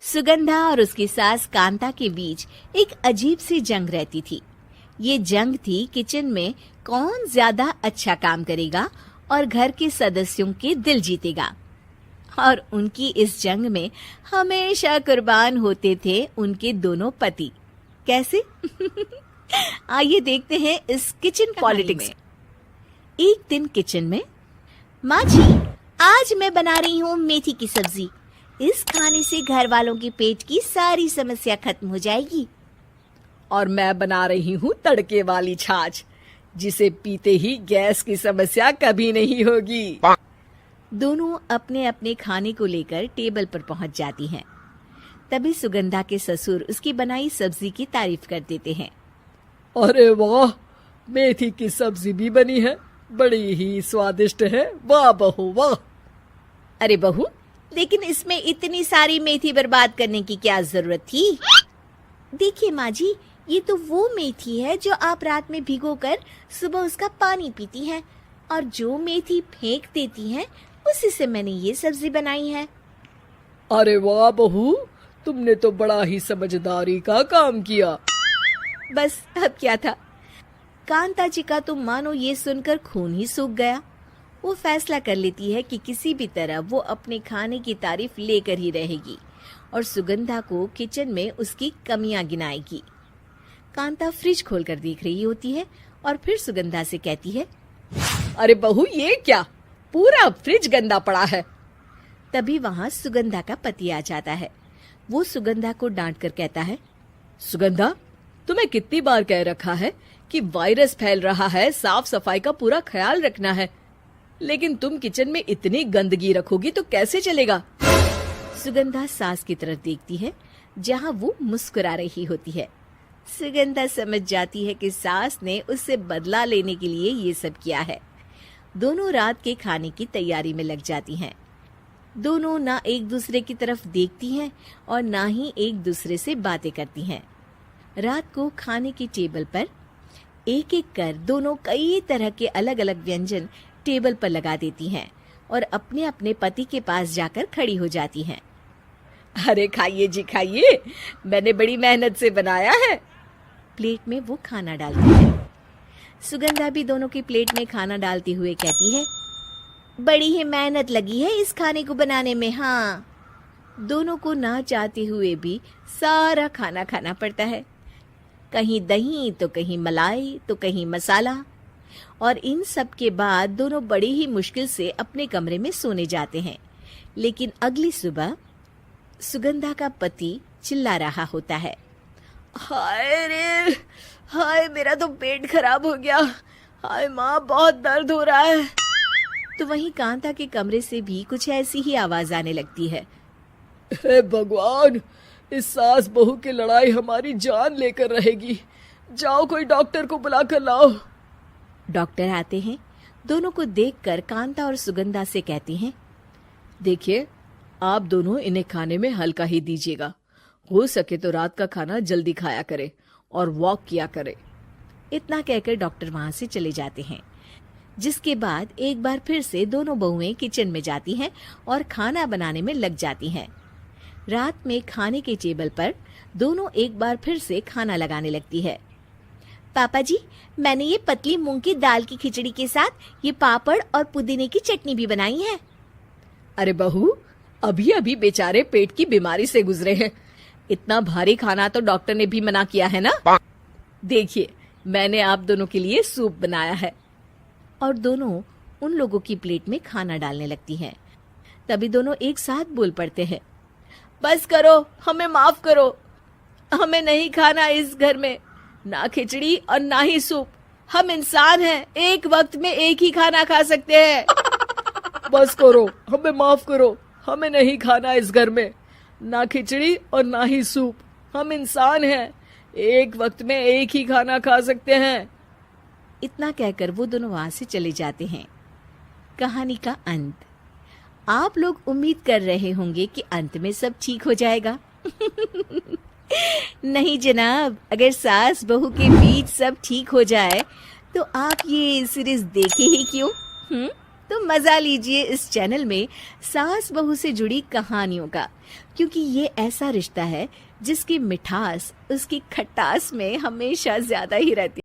सुगंधा और उसकी सास कांता के बीच एक अजीब सी जंग रहती थी। ये जंग थी किचन में कौन ज्यादा अच्छा काम करेगा और घर के सदस्यों के दिल जीतेगा। और उनकी इस जंग में हमेशा कुर्बान होते थे उनके दोनों पति। कैसे? आइए देखते हैं इस किचन पॉलिटिक्स। एक दिन किचन में, माँ जी, आज मैं बना रही हूँ मेथी की सब्जी। इस खाने से घर वालों के पेट की सारी समस्या खत्म हो जाएगी। और मैं बना रही हूँ तड़के वाली छाछ, जिसे पीते ही गैस की समस्या कभी नहीं होगी। दोनों अपने अपने खाने को लेकर टेबल पर पहुंच जाती हैं। तभी सुगंधा के ससुर उसकी बनाई सब्जी की तारीफ कर देते हैं। अरे वाह, मेथी की सब्जी भी बनी है, बड़ी ही स्वादिष्ट है। वाह बहू वाह। अरे बहू, लेकिन इसमें इतनी सारी मेथी बर्बाद करने की क्या जरूरत थी? देखिए माँ जी, ये तो वो मेथी है जो आप रात में भिगोकर सुबह उसका पानी पीती हैं, और जो मेथी फेंक देती हैं उसी से मैंने ये सब्जी बनाई है। अरे वाह बहू, तुमने तो बड़ा ही समझदारी का काम किया। बस अब क्या था, कांता जी का तो मानो ये सुनकर खून ही सूख गया। वो फैसला कर लेती है कि किसी भी तरह वो अपने खाने की तारीफ लेकर ही रहेगी और सुगंधा को किचन में उसकी कमियां गिनाएगी। कांता फ्रिज खोलकर देख रही होती है और फिर सुगंधा से कहती है, अरे बहू, ये क्या, पूरा फ्रिज गंदा पड़ा है। तभी वहाँ सुगंधा का पति आ जाता है। वो सुगंधा को डांट कर कहता है, सुगंधा, तुम्हें कितनी बार कह रखा है कि वायरस फैल रहा है, साफ सफाई का पूरा ख्याल रखना है, लेकिन तुम किचन में इतनी गंदगी रखोगी तो कैसे चलेगा। सुगंधा सास की तरफ देखती है जहाँ वो मुस्कुरा रही होती है। सुगंधा समझ जाती है कि सास ने उससे बदला लेने के लिए ये सब किया है। दोनों रात के खाने की तैयारी में लग जाती हैं। दोनों ना एक दूसरे की तरफ देखती हैं और ना ही एक दूसरे से बातें करती हैं। रात को खाने की टेबल पर एक एक कर दोनों कई तरह के अलग अलग व्यंजन टेबल पर लगा देती हैं और अपने अपने पति के पास जाकर खड़ी हो जाती हैं। अरे खाइए जी खाइए, मैंने बड़ी मेहनत से बनाया है। प्लेट में वो खाना डालती है। सुगंधा भी दोनों की प्लेट में खाना डालते हुए कहती है, बड़ी ही मेहनत लगी है इस खाने को बनाने में। हाँ, दोनों को ना चाहते हुए भी सारा खाना खाना पड़ता है। कहीं दही तो कहीं मलाई तो कहीं मसाला। और इन सब के बाद दोनों बड़ी ही मुश्किल से अपने कमरे में सोने जाते हैं। लेकिन अगली सुबह सुगंधा का पति चिल्ला रहा होता है, हाय रे हाय, मेरा तो पेट खराब हो गया। हाय माँ, बहुत दर्द हो रहा है। तो वहीं कांता के कमरे से भी कुछ ऐसी ही आवाज आने लगती है। हे भगवान, इस सास बहू की लड़ाई हमारी जान लेकर रहेगी। जाओ कोई डॉक्टर को बुला कर लाओ। डॉक्टर आते हैं। दोनों को देखकर कांता और सुगंधा से कहती हैं, देखिए, आप दोनों इन्हें खाने में हल्का ही दीजिएगा। हो सके तो रात का खाना जल्दी खाया करे और वॉक किया करे। इतना कहकर डॉक्टर वहां से चले जाते हैं। जिसके बाद एक बार फिर से दोनों बहुएं किचन में जाती हैं और खाना बनाने में लग जाती हैं। रात में खाने के टेबल पर दोनों एक बार फिर से खाना लगाने लगती है। पापा जी, मैंने ये पतली मूंग की दाल की खिचड़ी के साथ ये पापड़ और पुदीने की चटनी भी बनाई है। अरे बहू, अभी अभी बेचारे पेट की बीमारी से गुजरे हैं। इतना भारी खाना तो डॉक्टर ने भी मना किया है ना। देखिए, मैंने आप दोनों के लिए सूप बनाया है। और दोनों उन लोगों की प्लेट में खाना डालने लगती हैं। तभी दोनों एक साथ बोल पड़ते हैं, बस करो, हमें माफ करो। हमें नहीं खाना इस घर में, ना खिचड़ी और ना ही सूप। हम इंसान हैं, एक वक्त में एक ही खाना खा सकते हैं। बस करो, हमें माफ करो। हमें नहीं खाना इस घर में, ना खिचड़ी और ना ही सूप। हम इंसान हैं, एक वक्त में एक ही खाना खा सकते हैं। इतना कहकर वो दोनों वहां से चले जाते हैं। कहानी का अंत। आप लोग उम्मीद कर रहे होंगे कि अंत में सब ठीक हो जाएगा। नहीं जनाब, अगर सास बहू के बीच सब ठीक हो जाए तो आप ये सीरीज देखे ही क्यों? तो मजा लीजिए इस चैनल में सास बहू से जुड़ी कहानियों का। क्योंकि ये ऐसा रिश्ता है जिसकी मिठास उसकी खटास में हमेशा ज्यादा ही रहती है।